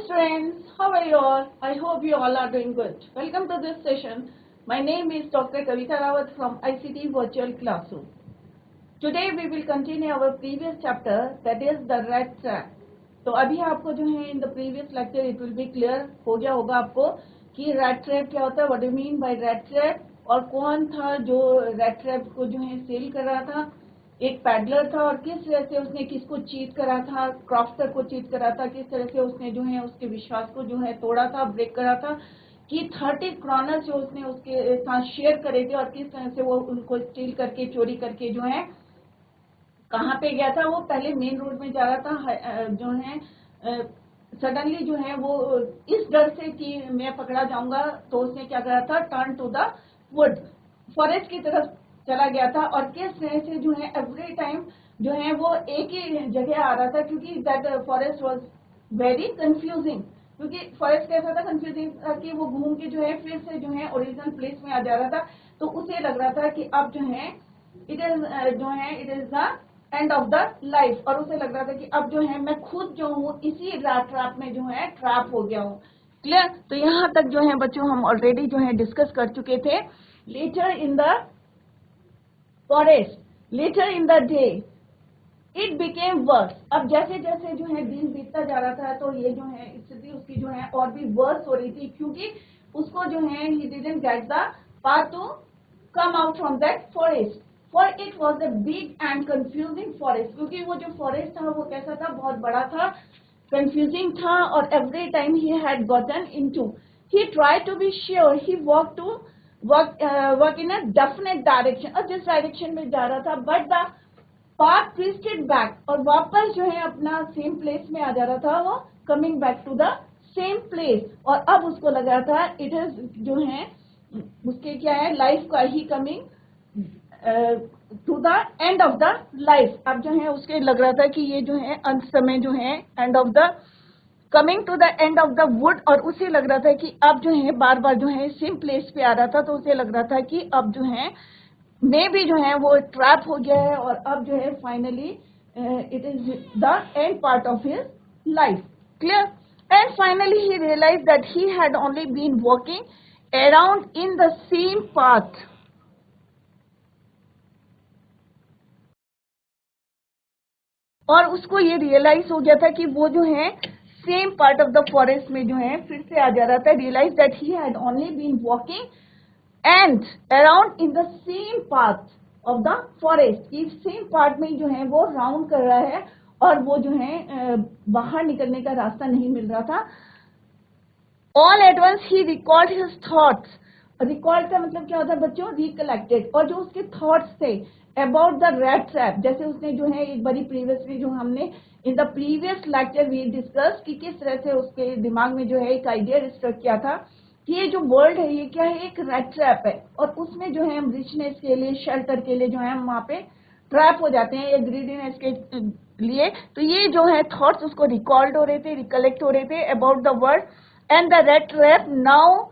students, how are you all? I hope you all are doing good. Welcome to this session. My name is Dr. Kavita Rawat from ICT Virtual Classroom. Today we will continue our previous chapter, that is the rat trap. तो अभी आपको जो है in the previous lecture it will be clear हो गया होगा आपको कि rat trap क्या होता है, what do you mean by rat trap, और कौन था जो rat trap को जो है सेल कर रहा था. एक पैडलर था और किस तरह से उसने किसको चीट करा था, क्रॉफ्टर को चीट करा था, किस तरह से उसने जो है उसके विश्वास को जो है तोड़ा था, ब्रेक करा था, कि 30 क्रॉनर्स जो उसने उसके साथ शेयर करे थे और किस तरह से वो उनको स्टील करके चोरी करके जो है कहाँ पे गया था. वो पहले मेन रोड में जा रहा था, जो है सडनली जो है वो इस डर से कि मैं पकड़ा जाऊंगा तो उसने क्या करा था, turn to the wood, forest की तरफ चला गया था. और किस तरह से जो है एवरी टाइम जो है वो एक ही जगह आ रहा था, क्योंकि that forest was very confusing. क्योंकि फॉरेस्ट कैसा था, कंफ्यूजिंग था कि वो घूम के जो है फिर से जो है ओरिजिनल प्लेस में आ जा रहा था. तो उसे लग रहा था कि अब जो है it is the end of the life, और उसे लग रहा था कि अब जो है मैं खुद जो हूँ इसी रैट ट्रैप में जो है ट्रैप हो गया हूँ. क्लियर. तो यहाँ तक जो है बच्चों हम ऑलरेडी जो है डिस्कस कर चुके थे. Later in the forest, later in the day it became worse. अब जैसे जैसे जो है दिन बीतता जा रहा था तो ये जो है स्थिति उसकी जो है और भी वर्स हो रही थी, क्योंकि उसको जो है he didn't get the path to come out from that forest, for it was a big and confusing forest. क्योंकि वो जो फॉरेस्ट था वो कैसा था, बहुत बड़ा था, कंफ्यूजिंग था, और every time he had gotten into, he try to be sure, he walk to work in a definite direction, और जिस डायरेक्शन में जा रहा था, but the path twisted back, और वापस जो है अपना सेम प्लेस में आ जा रहा था, वो coming back to the same place. और अब उसको लग रहा था इट इज जो है उसके क्या है, लाइफ का ही coming to the end of the life. अब जो है उसके लग रहा था कि ये जो है अंत समय जो है end of the coming to the end of the wood, और उसे लग रहा था कि अब जो है बार बार जो है सेम प्लेस पे आ रहा था. तो उसे लग रहा था कि अब जो है मे भी जो है वो ट्रैप हो गया है, और अब जो है finally it is the end part of his life. Clear. And finally he realise that he had only been walking around in the same path. और उसको ये रियलाइज हो गया था कि वो जो है same part of the forest में जो है फिर से आ जा रहा था. Realise that he had only been walking and around in the same path of the forest, की सेम पार्ट में जो है वो राउंड कर रहा है, और वो जो है बाहर निकलने का रास्ता नहीं मिल रहा था. All at once he recalled his thoughts. Recalled का मतलब क्या होता है बच्चों, रिकलेक्टेड. और जो उसके थॉट्स थे अबाउट द रैट ट्रैप, जैसे उसने जो है एक बारी प्रीवियसली जो हमने in the previous lecture we discuss कि किस तरह से उसके दिमाग में जो है एक आइडिया रजिस्टर किया था कि ये जो वर्ल्ड है ये क्या है, एक रैट ट्रैप है, और उसमें जो है हम रिचनेस के लिए, शेल्टर के लिए जो है हम वहाँ पे ट्रैप हो जाते हैं, या ग्रीडीनेस के लिए. तो ये जो है थॉट्स उसको रिकॉल्ड हो रहे थे, रिकलेक्ट हो रहे थे about the world and the rat trap. Now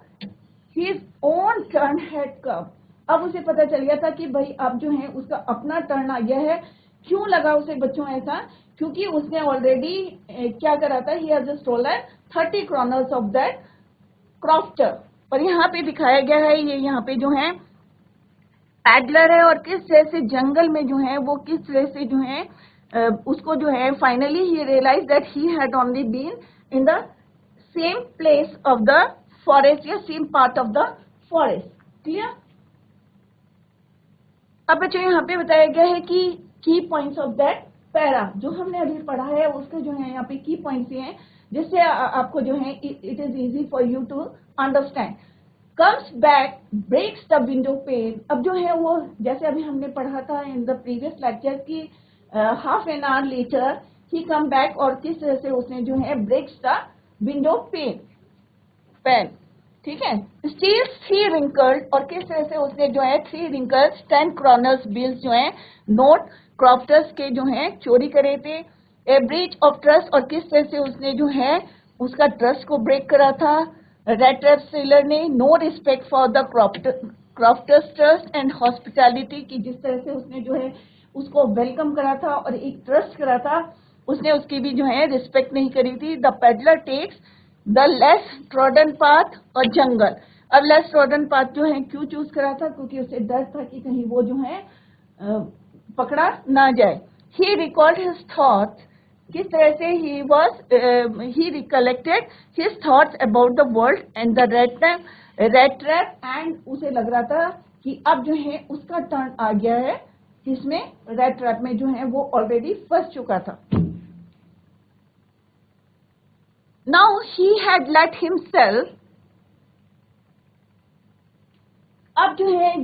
his own turn had come. अब उसे पता चल गया था कि भाई अब जो है उसका अपना टर्न आ गया है. क्यों लगा उसे बच्चों ऐसा, क्योंकि उसने ऑलरेडी क्या करा था, he has stolen 30 kronor of that crofter. और यहाँ पे दिखाया गया है ये यहाँ पे जो है पैडलर है, और किस तरह से जंगल में जो है वो किस तरह से जो है उसको जो है finally he realise that he had only been in the same place of the forest, या same part of the forest. Clear. अब बच्चों यहाँ पे बताया गया है कि की पॉइंट्स ऑफ दैट पैरा, जो हमने अभी पढ़ा है उसके जो है यहाँ पे की पॉइंट्स हैं, जिससे आपको जो है it is easy for you to understand. Comes back, breaks the window pane. अब जो है वो जैसे अभी हमने पढ़ा था इन द प्रीवियस लेक्चर की half an hour later he come back, और किस तरह से उसने जो है ब्रेक्स द विंडो पेन. ठीक है. स्टील 3 रिंकल्ड, और किस तरह से उसने जो है 3 रिंकल्स 10 क्रॉनर्स बिल्स जो है नोट क्रॉफ्टर्स के जो है चोरी करे थे. ए ब्रीच ऑफ ट्रस्ट, और किस तरह से उसने जो है उसका ट्रस्ट को ब्रेक करा था रैट ट्रैप सेलर ने. No respect for the crofter's trust and hospitality, की जिस तरह से उसने जो है उसको वेलकम करा था और एक ट्रस्ट करा था, उसने उसकी भी जो है रिस्पेक्ट नहीं करी थी. The peddler takes the less trodden path और जंगल। अब लेस ट्रॉडन पाथ जो है क्यों चूज करा था, क्योंकि उसे डर था कि कहीं वो जो है पकड़ा ना जाए। ही रिकॉल्ड हिज थॉट्स, किस तरह से he recollected his thoughts about the world and the rat trap, and उसे लग रहा था कि अब जो है उसका टर्न आ गया है, जिसमें रेड ट्रैप में जो है वो ऑलरेडी फंस चुका था। Now he had let himself, अब जो है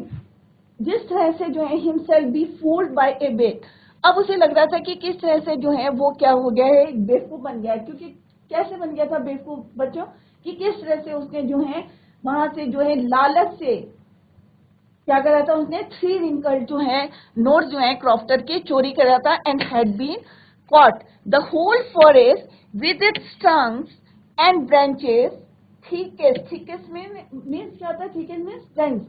जिस तरह से जो है himself be fooled by a bait, अब उसे लग रहा था कि किस तरह से जो है वो क्या हो गया है, बेवकूफ बन गया है। क्योंकि कैसे बन गया था बेवकूफ बच्चों, कि किस तरह से उसने जो है वहां से जो है लालच से क्या करा था, उसने 3 रिंकल जो है नोट जो है क्रॉफ्टर के चोरी करा था, and had been caught the whole forest with its trunks and branches thickest means क्या होता है, thickest means dense,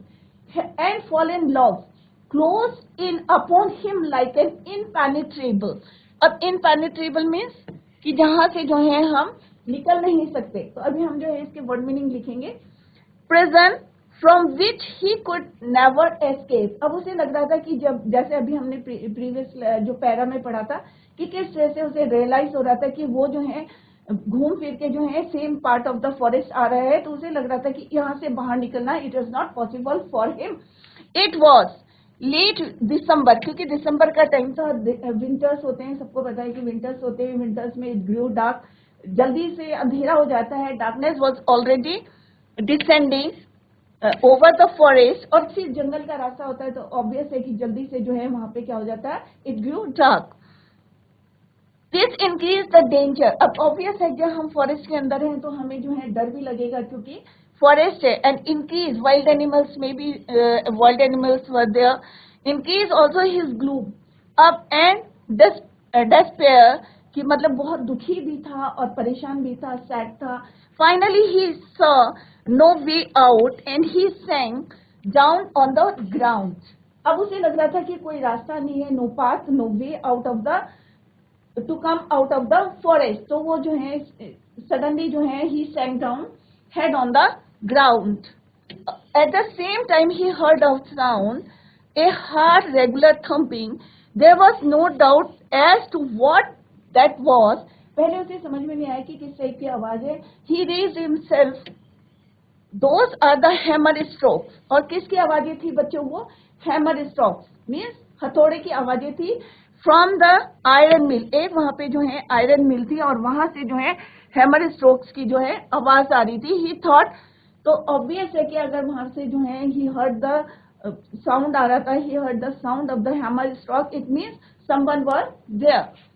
and fallen logs closed in upon him like an impenetrable। अब impenetrable means कि जहां से जो है हम निकल नहीं सकते। तो अभी हम जो है इसके वर्ड मीनिंग लिखेंगे। prison from which he could never escape। अब उसे लग रहा था कि जब जैसे अभी हमने प्रीवियस जो पैरा में पढ़ा था कि किस तरह से उसे रियलाइज हो रहा था कि वो जो है घूम फिर के जो है same part of the forest आ रहा है, तो उसे लग रहा था कि यहाँ से बाहर निकलना it is not possible for him. It was late December, क्योंकि दिसंबर का टाइम था, विंटर्स होते हैं, सबको पता है कि विंटर्स होते हैं, विंटर्स में इट ग्रू डार्क, जल्दी से अंधेरा हो जाता है। Darkness was already descending over the forest, और फिर जंगल का रास्ता होता है तो ऑब्वियस है कि जल्दी से जो है वहां पे क्या हो जाता है, it grew dark. This increase the danger. अब ऑब्वियस है जब हम फॉरेस्ट के अंदर हैं तो हमें जो है डर भी लगेगा, क्योंकि फॉरेस्ट है। एंड इंक्रीज वाइल्ड एनिमल्स में भी wild animals were there, increase also his gloom. अब एंड डेस्पेयर कि मतलब बहुत दुखी भी था और परेशान भी था, सैड था। Finally he saw no way out and he sank down on the ground. अब उसे लग रहा था कि कोई रास्ता नहीं है, no path no way out of the to come out of the forest. तो वो जो है सडनली जो है he sank down head on the ground. At the same time he heard a sound, a hard regular thumping. There was no doubt as to what that was. पहले उसे समझ में नहीं आया कि किस टाइप की आवाज है। He raised himself, those are the hammer strokes. और किसकी आवाजें थी बच्चों, वो हैमर स्ट्रोक्स मीन्स हथौड़े की आवाजें थी। फ्रॉम द आयरन मिल, एक वहां पे जो है आयरन मिल थी और वहां से जो है हैमर स्ट्रोक्स की जो है आवाज आ रही थी। ही थॉट, तो ऑब्वियस है कि अगर वहां से जो है ही हर्ड द साउंड आ रहा था, he heard the sound of the hammer stroke, it means someone was there.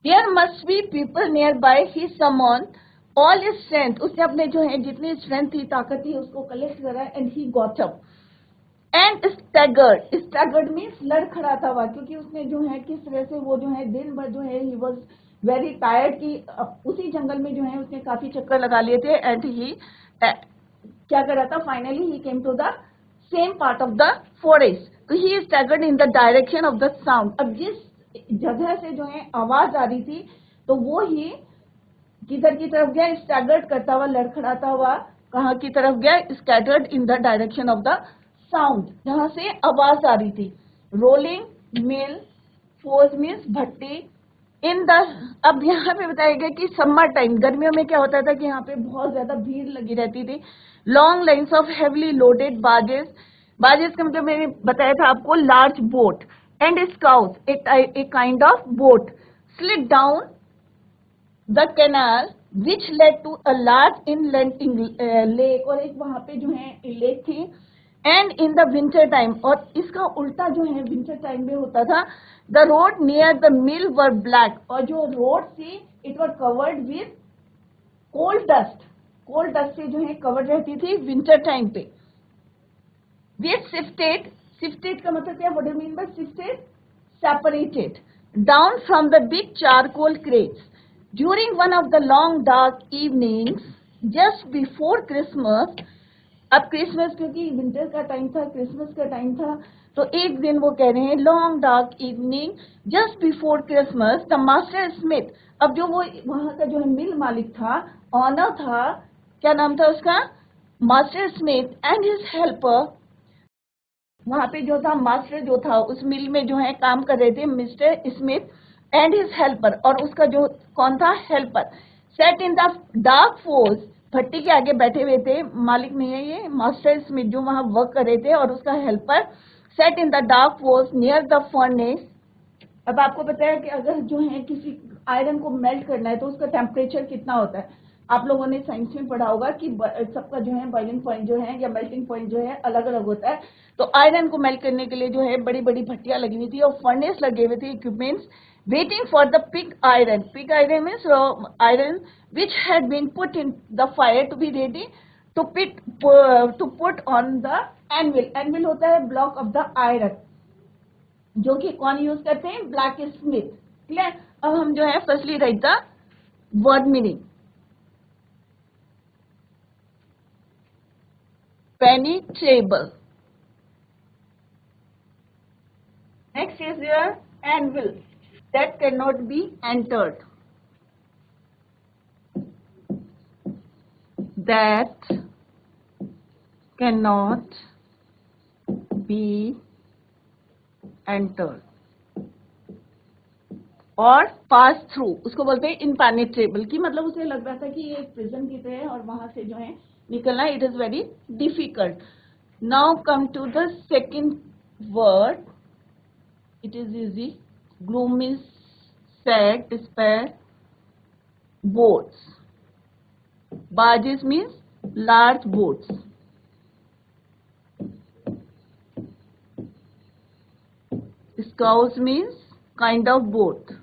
There must be people near by. He summon all his strength, उसने अपने जो है जितनी स्ट्रेंथ थी, ताकत थी, उसको कलेक्ट करा and he got up and staggered. Staggered means लड़खड़ाता हुआ, क्योंकि उसने जो है किस तरह से वो जो है दिन भर जो है ही वॉज वेरी टायर्ड की उसी जंगल में जो है उसने काफी चक्कर लगा लिए थे। एंड ही क्या कर रहा था, finally he came to the same part of the forest. तो he staggered in the direction of the sound. अब जिस जगह से जो है आवाज आ रही थी तो वो ही किधर की तरफ गया, स्टैगर्ड करता हुआ, लड़खड़ाता हुआ कहाँ की तरफ गया, scattered in the direction of the sound, जहां से आवाज आ रही थी। Rolling mill, force means Bhatti. In the, अब यहाँ पे बताया गया कि समर टाइम, गर्मियों में क्या होता था कि यहाँ पे बहुत ज्यादा भीड़ लगी रहती थी। Long lines of heavily loaded barges, barges का मतलब मैंने बताया था आपको large boat, and scows a kind of boat, slid down the canal which led to a large inland lake, और एक वहां पे जो है लेक थी। And in the winter time, और इसका उल्टा जो है विंटर टाइम में होता था, the road near the mill were black, और जो रोड थी it were covered with cold dust, cold dust से जो है कवर्ड रहती थी विंटर टाइम पे। विथ शिफ्टेड, शिफ्टेड का मतलब क्या, what do you mean bye shifted, separated down from the big charcoal crates. During one of the long dark evenings just before Christmas, अब क्रिसमस, क्योंकि विंटर का time था, Christmas का time था, तो एक दिन वो कह रहे हैं long dark evening just before Christmas the master Smith. अब जो वो वहां का जो है मिल मालिक था, ऑनर था, क्या नाम था उसका, master Smith and his helper, वहां पे जो था मास्टर जो था उस मिल में जो है काम कर रहे थे mister smith and his helper, और उसका जो कौन था, helper, sat in the dark forge, भट्टी के आगे बैठे हुए थे, मालिक नहीं है ये, मास्टर स्मिथ जो वहां वर्क कर रहे थे, और उसका helper sat in the dark force near the furnace. अब आपको पता है कि अगर जो है किसी आयरन को मेल्ट करना है तो उसका टेम्परेचर कितना होता है, आप लोगों ने साइंस में पढ़ा होगा कि सबका जो है बॉइलिंग पॉइंट जो है या मेल्टिंग पॉइंट जो है अलग अलग होता है। तो आयरन को मेल्ट करने के लिए जो है बड़ी बड़ी भट्टियां लगी हुई थी और फर्नेस लगे हुए थे, equipments waiting for the pig iron. Pig iron means iron which had been put in the fire to be ready to put on the anvil. Anvil होता है block of the iron, जो कि कौन use करते हैं, black Smith. Clear. अब हम जो है firstly write the word meaning. Penetrable, next is your anvil, that cannot be entered, that cannot be entered, और पास थ्रू, उसको बोलते हैं इनपेनिट्रेबल, की मतलब उसे लग रहा था कि ये एक प्रिजन की तरह है और वहां से जो है निकलना it is very difficult. Now come to the second word, it is easy. Gloom is sad, despair. Boats, barges means large boats. Scows means kind of boat.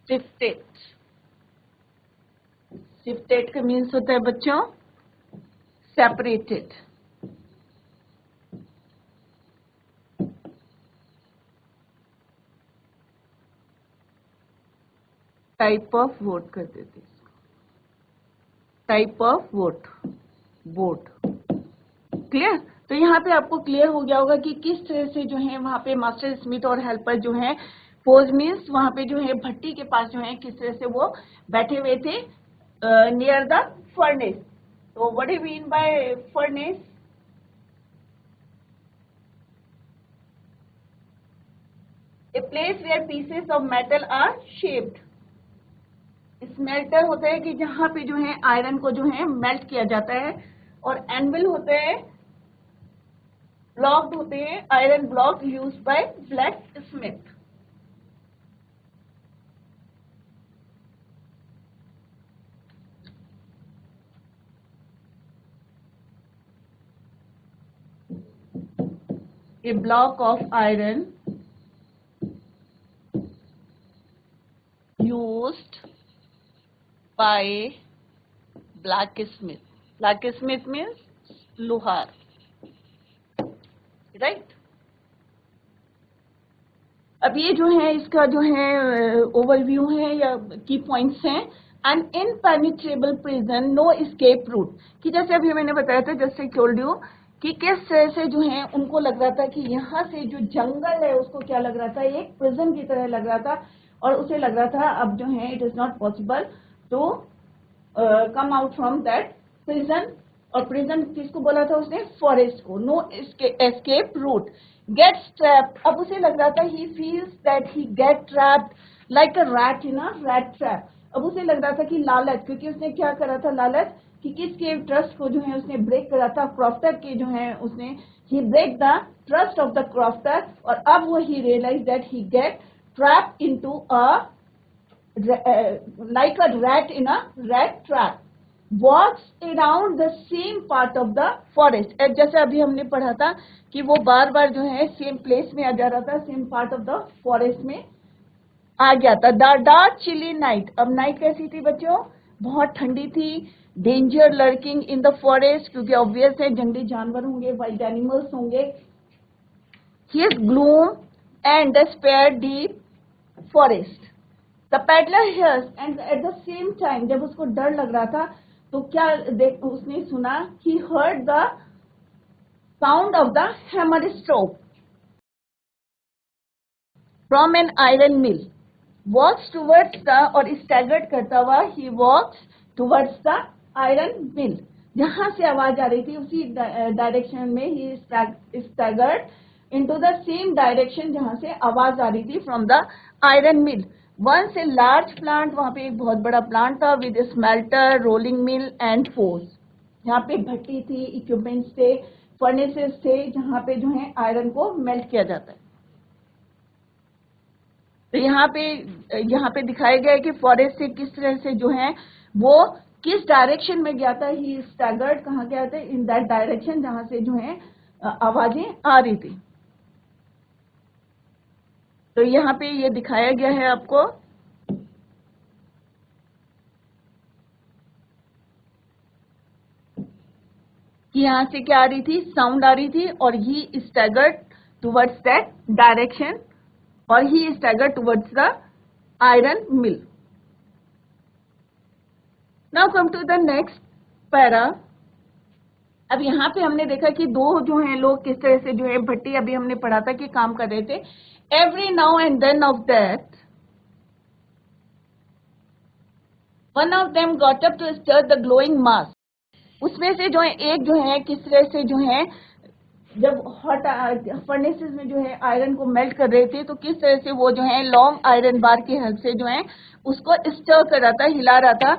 Shifted, shifted का मीन्स होता है बच्चों सेपरेटेड। टाइप ऑफ वोट कर देते, type of vote, boat. Clear. तो यहाँ पे आपको क्लियर हो गया होगा कि किस तरह से जो है वहां पे मास्टर स्मिथ और हेल्पर जो है, पोज मीन्स वहां पे जो है भट्टी के पास जो है किस तरह से वो बैठे हुए थे नियर द फर्नेस। तो what do you mean by furnace, a place where pieces of metal are shaped. Smelter होता है कि जहां पे जो है आयरन को जो है मेल्ट किया जाता है, और एनविल होते हैं, ब्लॉक्ड होते हैं, iron block use by black Smith. A block of iron used by blacksmith. Blacksmith means लोहार, राइट। अब ये जो है इसका जो है ओवरव्यू है या की पॉइंट्स हैं। An impenetrable prison, no escape route, कि जैसे अभी मैंने बताया था, जस्ट आई टोल्ड यू कि किस तरह से जो है उनको लग रहा था कि यहाँ से जो जंगल है उसको क्या लग रहा था, एक प्रिजन की तरह लग रहा था, और उसे लग रहा था अब जो है it is not possible to come out from that prison. और प्रिजन किसको बोला था उसने, फॉरेस्ट को। No escape route, gets trapped, अब उसे लग रहा था he feels that he get trapped like a rat in a rat trap. अब उसे लग रहा था कि लालच, क्योंकि उसने क्या करा था, लालच कि किसके ट्रस्ट को जो है उसने ब्रेक करा था, क्रॉफ्टर के जो है उसने, he break the trust of the crofter, और अब वो he realise that he get trapped into a like a rat in a rat trap, walks around the same part of the forest। जैसे अभी हमने पढ़ा था कि वो बार बार जो है सेम प्लेस में आ जा रहा था, same part of the forest में आ गया था। द डार्क चिली नाइट, अब नाइट कैसी थी बच्चों, बहुत ठंडी थी, danger lurking in the forest, क्योंकि obvious है जंगली जानवर होंगे, wild animals होंगे. His gloom and despair deep forest. The peddler hears, and at the same time जब उसको डर लग रहा था तो क्या उसने सुना? He heard the sound of the hammer stroke from an iron mill. Walks towards the, और staggered करता हुआ he walks towards the iron mill. जहाँ से आवाज आ रही थी उसी डायरेक्शन में he staggered into the same direction जहाँ से आवाज आ रही थी from the iron mill. Once a large plant, वहाँ पे एक बहुत बड़ा प्लांट था with a smelter, rolling mill and forge. यहाँ पे भट्टी थी, इक्विपमेंट्स थे, फर्नेसेस थे जहाँ पे जो है आयरन को मेल्ट किया जाता है. तो यहाँ पे दिखाया गया है कि फॉरेस्ट से किस तरह से जो है वो किस डायरेक्शन में गया था. ही स्टैगर्ड, कहाँ गया था? इन दैट डायरेक्शन जहाँ से जो है आवाजें आ रही थी. तो यहाँ पे ये दिखाया गया है आपको कि यहाँ से क्या आ रही थी? साउंड आ रही थी और he staggered towards that direction और he staggered towards the iron mill. Now come to the next para. अब यहाँ पे हमने देखा कि दो जो हैं लोग किस तरह से जो है भट्टी, अभी हमने पढ़ा था कि काम कर रहे थे. Every now and then of that, one of them got up to stir the glowing mass. उसमें से जो है एक जो है किस तरह से जो है जब हॉट फर्नेसेस में जो है आयरन को मेल्ट कर रहे थे तो किस तरह से वो जो है लॉन्ग आयरन बार की हेल्प से जो है उसको स्टर कर रहा था, हिला रहा था.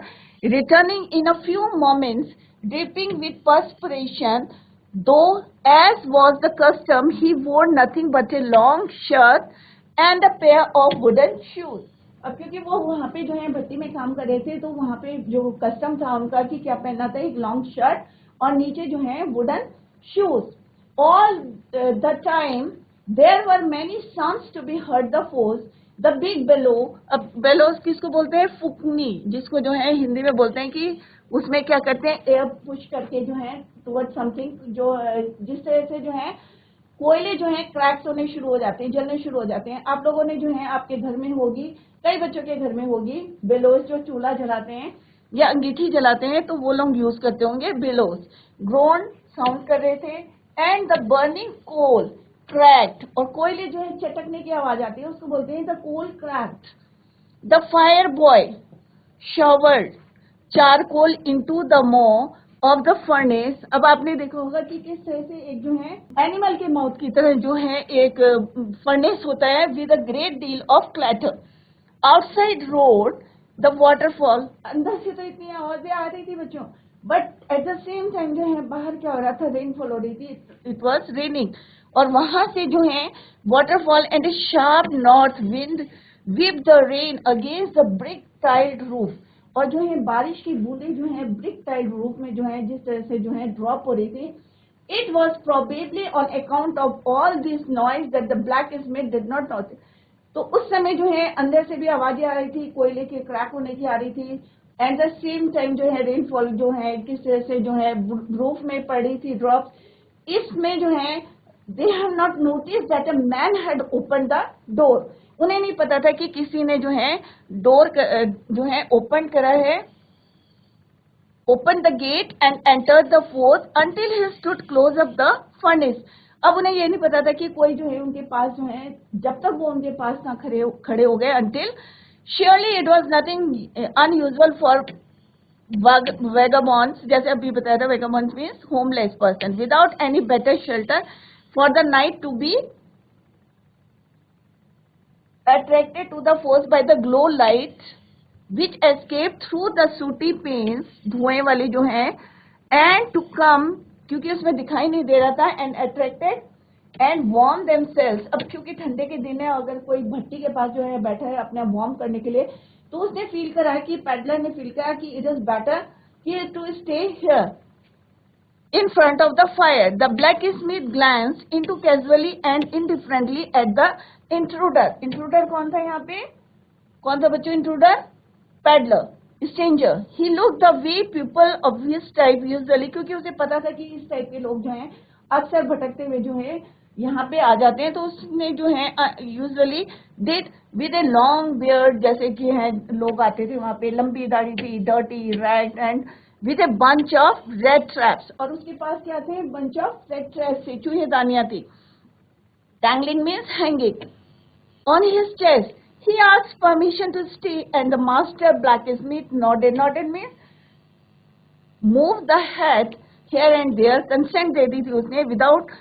Returning in a few moments dripping with perspiration, though as was the custom he wore nothing but a long shirt and a pair of wooden shoes. अब क्योंकि वो वहाँ पे जो है भट्टी में काम कर रहे थे तो वहाँ पे जो कस्टम था उनका कि क्या पहनना था? एक लॉन्ग शर्ट और नीचे जो है wooden shoes. All the time there were many sounds to be heard. The force, the big bellow. अब bellows किसको बोलते हैं? फुकनी, जिसको जो है हिंदी में बोलते हैं कि उसमें क्या करते हैं? एयर पुश करके जो है टुवर्ड समथिंग, जो जिस तरह से जो है कोयले जो है क्रैक्स होने शुरू हो जाते हैं, जलने शुरू हो जाते हैं. आप लोगों ने जो है आपके घर में होगी, कई बच्चों के घर में होगी बेलोस, जो चूल्हा जलाते हैं या अंगीठी जलाते हैं तो वो लोग यूज करते होंगे बेलोस. ग्रोन साउंड कर रहे थे. And the burning coal cracked, और कोयले जो है चटकने की आवाज आती है उसको बोलते हैं the coal cracked. The fire boy shovelled charcoal into the maw of the furnace. अब आपने देखा होगा कि किस तरह से एक जो है एनिमल के माउथ की तरह जो है एक फर्नेस होता है with a great deal of clatter. Outside road the waterfall. अंदर से तो इतनी आवाजें आ रही थी बच्चों, but at the same time जो है बाहर क्या हो रहा था? रेनफॉल हो रही थी. इट वॉज रेनिंग, और वहां से जो है waterfall and A sharp north wind whipped the rain against the brick tiled roof. और जो है बारिश की बूंदें जो है ब्रिक टाइल रूफ में जो है जिस तरह से जो है ड्रॉप हो रही थी. It was probably on account of all this noise that the black Smith did not notice. तो उस समय जो है अंदर से भी आवाजें आ रही थी, कोयले के क्रैक होने की आ रही थी. एट द सेम टाइम जो है रेनफॉल जो है किस तरह से जो है रूफ में पड़ रही थी ड्रॉप. इसमें जो है they have not notice that a man had open the door. उन्हें नहीं पता था कि किसी ने जो है डोर जो है ओपन करा है. Open the gate and enter the forge until he stood close up the furnace. अब उन्हें ये नहीं पता था कि कोई जो है उनके पास जो है, जब तक वो उनके पास ना खड़े हो गए. Until surely it was nothing unusual for vagabonds. जैसे अभी बताया था, vagabonds means homeless person without any better shelter for the night to be attracted to the force by the glow light which escaped through the sooty panes, धुएं वाली जो है, and to come, क्योंकि उसमें दिखाई नहीं दे रहा था, and attracted and warm themselves. अब क्योंकि ठंडे के दिन है, अगर कोई भट्टी के पास जो है बैठा है अपने वार्म करने के लिए, तो उसने फील करा कि पैडलर ने फील करा कि इट इज बेटर कि to stay here in front of the fire. The blacksmith glanced into casually and indifferently at the intruder. Intruder कौन था यहाँ पे? कौन था बच्चों? intruder? Peddler. Stranger, he look the way people of this type usually, क्योंकि उसे पता था कि इस टाइप के लोग जो हैं अक्सर भटकते हुए जो है यहाँ पे आ जाते हैं, तो उसने जो है usually did with a long beard, जैसे कि है लोग आते थे वहां पे, लंबी दाढ़ी थी, dirty rag, and with a bunch of red traps, और उसके पास क्या थे, बंच ऑफ रेड ट्रैप्स से चूहेदानियां थी। Dangling means hanging. On his chest, he asked permission to stay, and the master blacksmith nodded. Nodded means move the head here and there. Consent दे दी थी उसने, without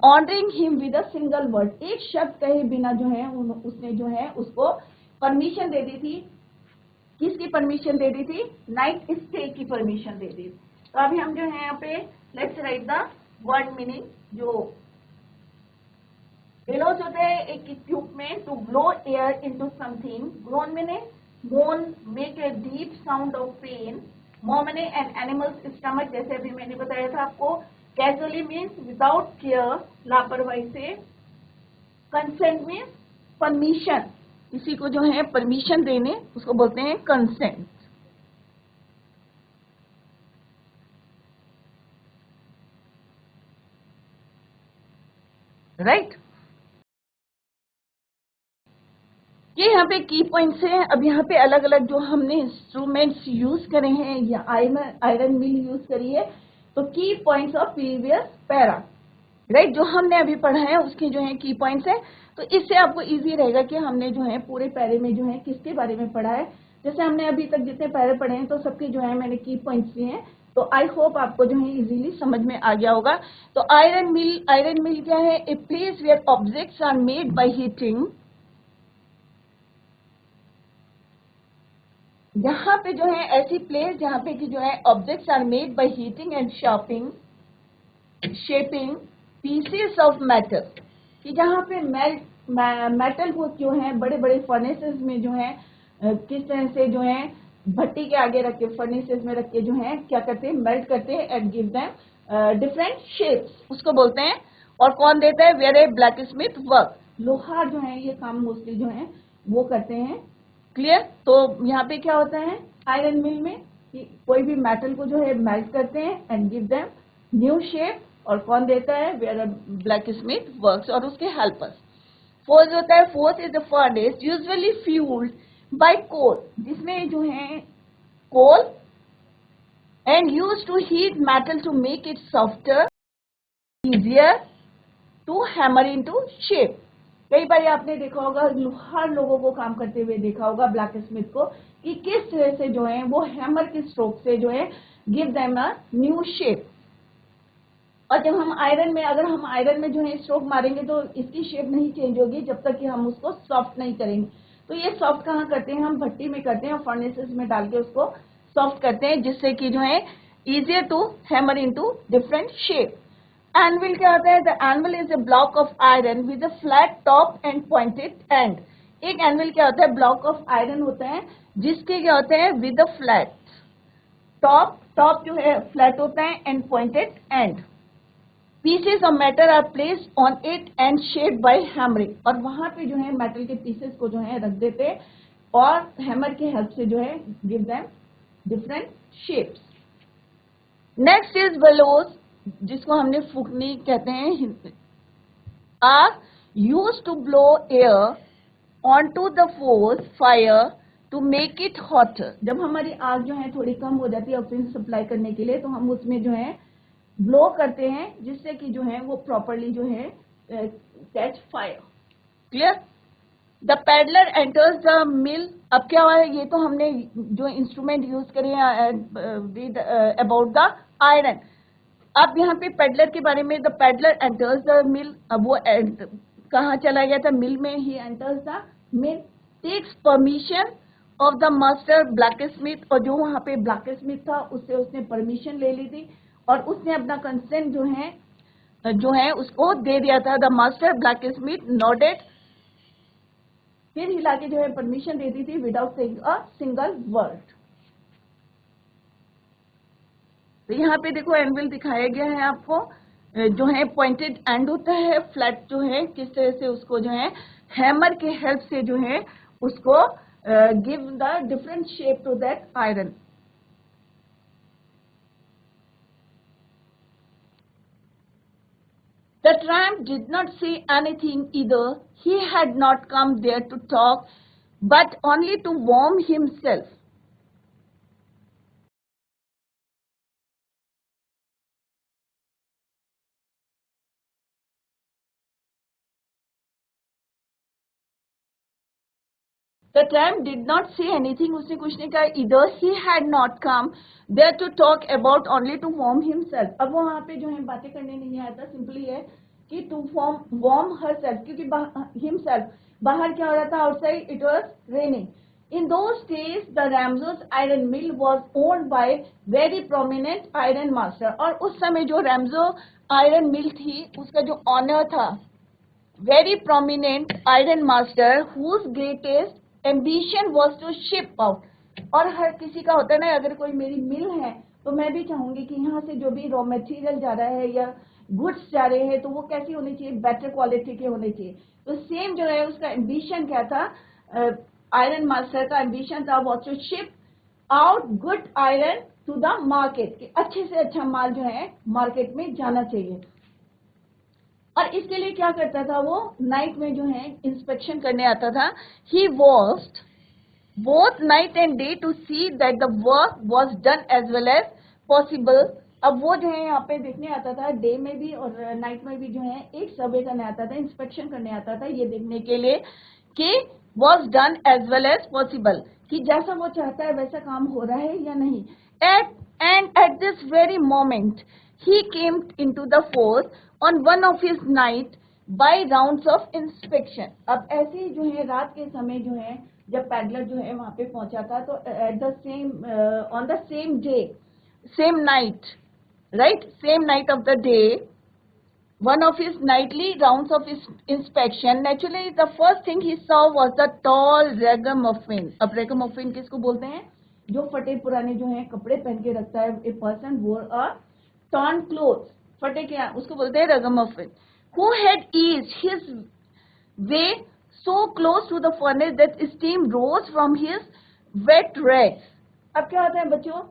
honoring him with a single word. एक शब्द कहे बिना जो है उसने जो है उसको परमिशन दे दी थी। किसकी परमिशन दे दी थी? नाइट स्टे की परमिशन दे दी। तो अभी हम जो है यहाँ पे let's write the word meaning. जो बेलोज होते हैं एक equipment to blow air into something. Groan मैंने moan, make a deep sound of pain. मो मैंने एन एनिमल्स स्टमक, जैसे अभी मैंने बताया था आपको। कैजुअली मीन्स विदाउट केयर, लापरवाही से। कंसेंट मीन्स परमिशन, किसी को जो है परमिशन देने उसको बोलते हैं कंसेंट। राइट, ये यहाँ पे की पॉइंट्स हैं। अब यहाँ पे अलग अलग जो हमने इंस्ट्रूमेंट्स यूज करे हैं या आयरन मिल यूज करी है, तो की points of previous para, right, जो हमने अभी पढ़ा है उसके जो है की पॉइंट्स है। तो इससे आपको इजी रहेगा कि हमने जो है पूरे पैरे में जो है किसके बारे में पढ़ा है। जैसे हमने अभी तक जितने पैरे पढ़े हैं तो सबके जो है मैंने की पॉइंट्स दिए हैं, तो आई होप आपको जो है इजीली समझ में आ गया होगा। तो आयरन मिल क्या है? A place where objects are made by heating. यहाँ पे जो है ऐसी प्लेस जहाँ पे कि जो है objects are made by heating and shaping pieces of metal, कि जहाँ पे मेटल को जो है बड़े बड़े फर्नेसेस में जो है किस तरह से जो है भट्टी के आगे रख के, फर्नेसेस में रख के जो है क्या करते हैं, मेल्ट करते हैं and give them different shapes, उसको बोलते हैं। और कौन देता है? Where a blacksmith work, लोहार जो है ये काम मोस्टली जो है वो करते हैं। क्लियर? तो यहाँ पे क्या होता है आयरन मिल में कि कोई भी मेटल को जो है मेल्ट करते हैं and give them new shape, और कौन देता है? वेयर ब्लैक स्मिथ वर्क्स और उसके हेल्पर्स। फोर्स होता है, forge is the furnace usually fuelled by coal, जिसमें जो है coal and use to heat metal to make it softer easier to hammer into shape. कई बार आपने देखा होगा हर लोगों को काम करते हुए देखा होगा ब्लैक स्मिथ को, कि किस तरह से जो है वो हैमर के स्ट्रोक से जो है give them a new shape. और जब हम आयरन में, अगर हम आयरन में जो है स्ट्रोक मारेंगे तो इसकी शेप नहीं चेंज होगी जब तक कि हम उसको सॉफ्ट नहीं करेंगे। तो ये सॉफ्ट कहाँ करते हैं? हम भट्टी में करते हैं और फर्नेसेस में डाल के उसको सॉफ्ट करते हैं, जिससे कि जो है easier to hammer into different shape. Anvil क्या होता है? The anvil is a block of iron with a flat top and pointed end. एक एनविल क्या होता है? ब्लॉक ऑफ आयरन होता है जिसके क्या होते हैं? विद अ फ्लैट टॉप जो है फ्लैट होता है and pointed end. Pieces of metal are placed on it and shaped by hammering, और वहां पे जो है मेटल के पीसेस को जो है रख देते हैं और हैमर की हेल्प से जो है give them different shapes. Next is bellows, जिसको हमने फूकनी कहते हैं, are use to blow air on to the forge fire to make it hotter. जब हमारी आग जो है थोड़ी कम हो जाती है ऑक्सीजन सप्लाई करने के लिए, तो हम उसमें जो है ब्लो करते हैं जिससे कि जो है वो प्रॉपरली जो है catch fire. Clear? The peddler enters the mill. अब क्या हुआ है? ये तो हमने जो इंस्ट्रूमेंट यूज करे अबाउट द आयरन। अब यहाँ पे पेडलर के बारे में, the peddler enters the mill. अब वो कहाँ चला गया था? मिल में। He enters the mill, takes permission of the master blacksmith, और जो वहां पे ब्लैक स्मिथ था उससे उसने परमिशन ले ली थी और उसने अपना कंसेंट जो है उसको दे दिया था। The master black Smith nodded, फिर हिला के जो है परमिशन दे दी थी without saying a single word. तो यहाँ पे देखो एनविल दिखाया गया है आपको, जो है पॉइंटेड एंड होता है, फ्लैट जो है किस तरह से उसको जो है हैमर के हेल्प से जो है उसको give the different shape to that iron. The tramp did not say anything either. He had not come there to talk, but only to warm himself. The tramp did not say anything. उसने कुछ नहीं कहा. Either he had not come there to talk about, only to warm himself. अब वो वहाँ पे जो है बातें करने नहीं आया था. सिंपली है कि to warm herself, क्योंकि himself बाहर क्या हो रहा था? Outside it was raining. In those days, the Ramsau's iron mill was owned by very prominent iron master. और उस समय जो Ramsau iron mill थी, उसका जो ऑनर था, very prominent iron master whose greatest ambition was to ship out. और हर किसी का होता है ना, अगर कोई मेरी मिल है तो मैं भी चाहूंगी कि यहाँ से जो भी रॉ मटेरियल जा रहा है या गुड्स जा रहे हैं तो वो कैसी होनी चाहिए? बेटर क्वालिटी के होने चाहिए. तो सेम जो है उसका एम्बिशन क्या था? आयरन मास्टर का एम्बिशन था was to ship out good iron to the market, कि अच्छे से अच्छा माल जो है मार्केट में जाना चाहिए. और इसके लिए क्या करता था वो? नाइट में जो है इंस्पेक्शन करने आता था. ही watched both night and day to see that the work was done as well as possible. अब वो जो है यहाँ पे देखने आता था, डे में भी और नाइट में भी जो है एक सर्वे करने आता था, इंस्पेक्शन करने आता था, ये देखने के लिए कि was done as well as possible, कि जैसा वो चाहता है वैसा काम हो रहा है या नहीं. At this very moment he came into the force on one of his night by rounds of inspection. अब ऐसे ही जो है रात के समय जो है जब पैडलर जो है वहां पे पहुंचा था तो eight the same on the same day, same night, right, same night of the day, one of his nightly rounds of his inspection, naturally the first thing he saw was the tall ragamuffin. अब ragamuffin किसको बोलते हैं? जो फटे पुराने जो हैं कपड़े पहन के रखता है. A person wore a torn clothes, फटे क्या, उसको बोलते हैं ragamuffin. Who had eased his way so close to the furnace that steam rose from his wet rags. अब क्या होता है बच्चों,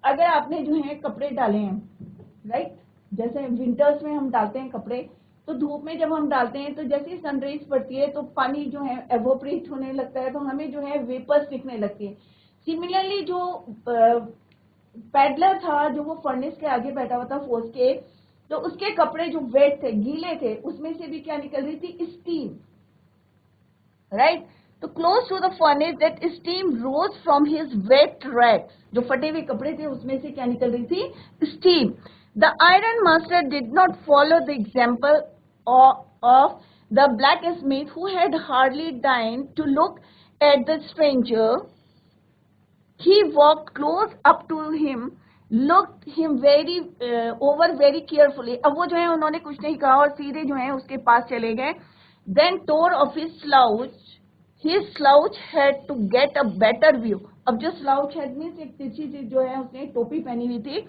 अगर आपने जो है कपड़े डाले हैं, राइट, जैसे विंटर्स में हम डालते हैं कपड़े, तो धूप में जब हम डालते हैं तो जैसे ही सनराइज पड़ती है तो पानी जो है एवोपरेट होने लगता है, तो हमें जो है वेपर्स दिखने लगती है. सिमिलरली जो पैडलर था, जो वो फर्नेस के आगे बैठा हुआ था फोर्स के, तो उसके कपड़े जो वेट थे, गीले थे, उसमें से भी क्या निकल रही थी? Steam, right. तो close to the furnace that steam rose from his wet rags, जो फटे हुए कपड़े थे उसमें से क्या निकल रही थी? Steam. The iron master did not follow the example of the blacksmith who had hardly deigned to look at the stranger. He walked close up to him, looked him over very carefully. अब वो जो है उन्होंने कुछ नहीं कहा और सीधे जो है उसके पास चले गए. Then tore off his slouch hat to get a better view. अब जो slouch hat में से एक तिरछी चीज जो है उसने टोपी पहनी हुई थी,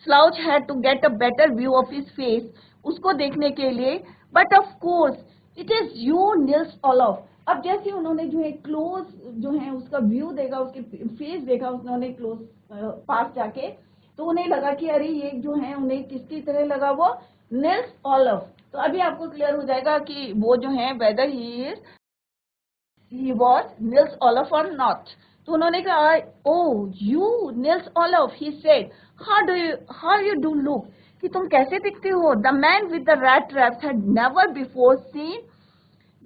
slouch hat to get a better view of his face, उसको देखने के लिए. But of course it is you, Nils Olof. अब जैसे उन्होंने जो है क्लोज जो है उसका व्यू देखा, उसके फेस देखा उन्होंने क्लोज पास जाके, तो उन्हें लगा कि अरे ये जो है उन्हें किसकी तरह लगा? वो निल्स ऑलफ. तो अभी आपको क्लियर हो जाएगा कि वो जो है whether he was Nils Olof or not. तो उन्होंने कहा, oh you Nils Olof, he said, how you do look, कि तुम कैसे दिखते हो. The man with the rat traps had never before seen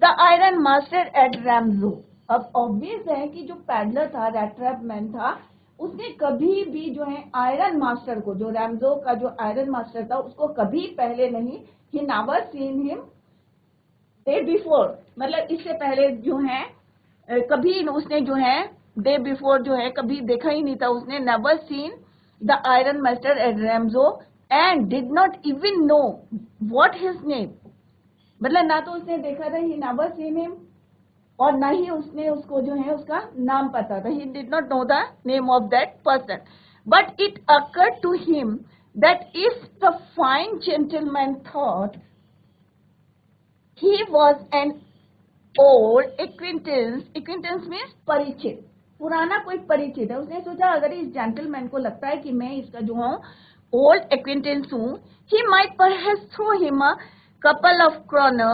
the iron master at Ramsjo. अब ऑब्वियस है कि जो पैडलर था, रैट ट्रैप मैन था, उसने कभी भी जो है आयरन मास्टर को, जो रैमजो का जो आयरन मास्टर था, उसको कभी पहले नहीं, he never seen him day before, मतलब इससे पहले जो है कभी उसने जो है डे बिफोर जो है कभी देखा ही नहीं था उसने. Never seen the iron master at Ramsjo and did not even know what his name. मतलब ना तो उसने देखा था, ही नेवर सीन हिम, और ना ही उसने उसको जो है उसका नाम पता था. He did not know the name of that person. But it occurred to him that if the fine gentleman thought he was an old acquaintance, acquaintance means परिचित, पुराना कोई परिचित है। उसने सोचा अगर इस जेंटलमैन को लगता है कि मैं इसका जो हूँ ओल्ड एक्विंटेंस हूँ, he might perhaps throw him a couple of kroner.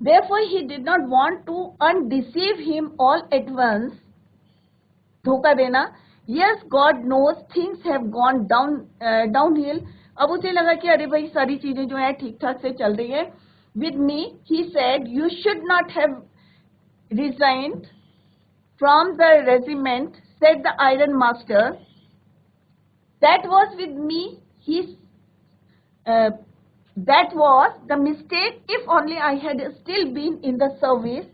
Therefore he did not want to undeceive him all at once. धोखा देना। Yes, God knows things have gone downhill. अब उसे लगा कि अरे भाई सारी चीजें जो है ठीक ठाक से चल रही है। With me, he said, you should not have resigned from the regiment, said the iron master. That was with me. That was the mistake. If only I had still been in the service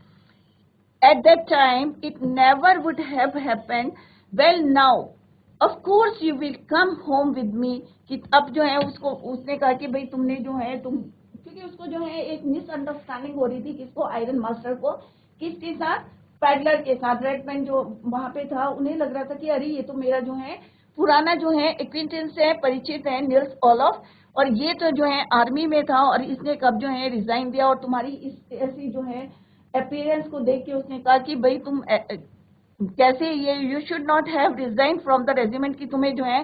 at that time, it never would have happened. Well, now, of course, you will come home with me. कि अब जो है उसने कहा कि भाई तुमने जो है क्योंकि उसको जो है एक मिसअंडरस्टैंडिंग हो रही थी किसको, आयरन मास्टर को, किसके साथ, पैडलर के साथ। रेडमैन जो वहां पे था उन्हें लग रहा था कि अरे ये तो मेरा जो है पुराना जो है एक्विंटेंस है, परिचित है, निल्स ओलफ, और ये तो जो है आर्मी में था और इसने कब जो है रिजाइन दिया। और तुम्हारी इस ऐसी जो है अपीयरेंस को देख के उसने कहा कि भाई तुम कैसे ये, you should not have resign from the regiment, की तुम्हें जो है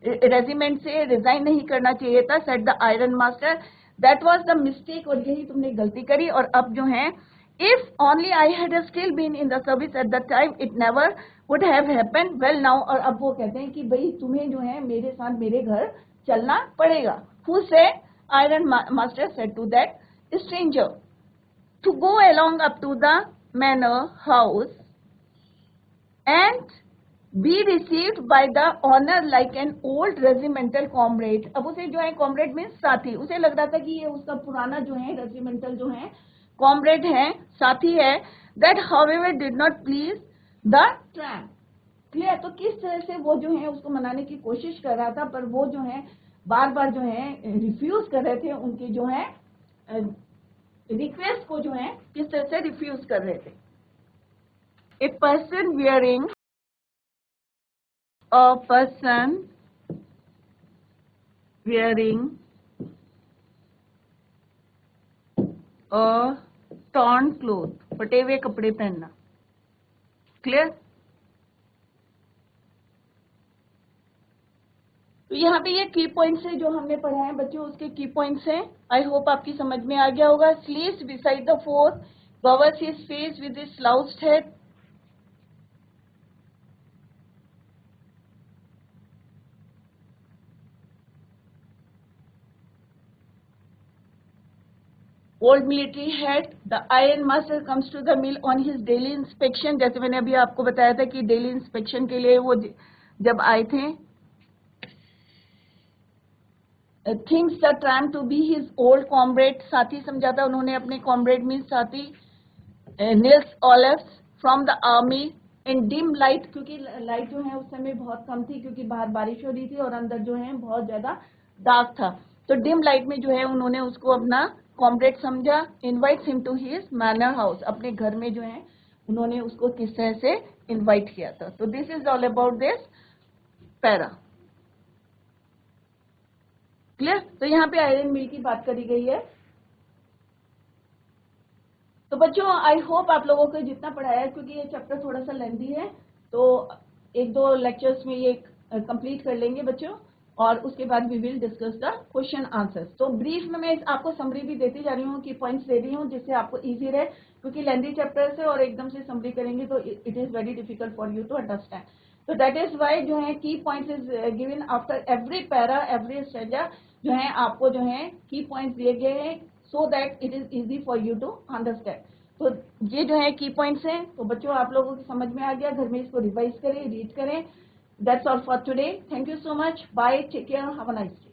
रेजिमेंट से रिजाइन नहीं करना चाहिए था, said the iron master. That was the mistake, और यही तुमने गलती करी। और अब जो है if only I had still been in the service at the time, it never would have happened. Well now, और अब वो कहते हैं कि भाई तुम्हें जो है मेरे साथ मेरे घर चलना पड़ेगा। Who said, iron master said to that stranger, to go along up to the manor house and be received by the honor like an old regimental comrade. अब उसे जो है comrade means साथी, उसे लग रहा था कि ये उसका पुराना जो है regimental जो है comrade है, साथी है। That however did not please the tramp. Clear? तो किस तरह से वो जो है उसको मनाने की कोशिश कर रहा था, पर वो जो है बार बार जो है रिफ्यूज कर रहे थे, उनकी जो है रिक्वेस्ट को जो है किस तरह से रिफ्यूज कर रहे थे। A person wearing torn cloth, फटे हुए कपड़े पहनना। क्लियर? तो यहाँ पे ये की पॉइंट्स है जो हमने पढ़ा है बच्चों, उसके की पॉइंट्स हैं। आई होप आपकी समझ में आ गया होगा। Sleeves beside the forge, covers his face with his slouched head. Old military head, the iron master comes to the mill on his daily inspection. जैसे मैंने अभी आपको बताया था कि डेली इंस्पेक्शन के लिए वो जब आए थे। Thinks the tramp to be his old comrade, साथी समझा था उन्होंने अपने कॉमरेड मीन साथी। Nils Olof from the army in dim light, क्योंकि लाइट जो है उस समय बहुत कम थी क्योंकि बाहर बारिश हो रही थी और अंदर जो है बहुत ज्यादा डार्क था। तो डिम लाइट में जो है उन्होंने उसको अपना कॉमरेड समझा। Invites him to his manor house, अपने घर में जो है उन्होंने उसको किस तरह से इनवाइट किया था। तो this is all about this para. Clear? तो यहाँ पे आयरन मिल की बात करी गई है। तो बच्चों आई होप आप लोगों को जितना पढ़ाया है, क्योंकि ये चैप्टर थोड़ा सा लेंथी है, तो एक दो लेक्चर्स में ये कंप्लीट कर लेंगे बच्चों, और उसके बाद we will discuss the question answers. तो ब्रीफ में मैं आपको समरी भी देती जा रही हूँ कि पॉइंट्स दे रही हूँ जिससे आपको इजी रहे, क्योंकि लेंथी चैप्टर है और एकदम से समरी करेंगे तो it is very difficult for you to understand. तो दैट इज वाई जो है key points is given after every para, every stanza जो है आपको जो है की पॉइंट्स दिए गए हैं, so that it is easy for you to understand. तो ये जो है की पॉइंट्स हैं। तो बच्चों आप लोगों को समझ में आ गया, घर में इसको रिवाइज करें, रीड करें। That's all for today. Thank you so much. Bye, take care, have a nice day.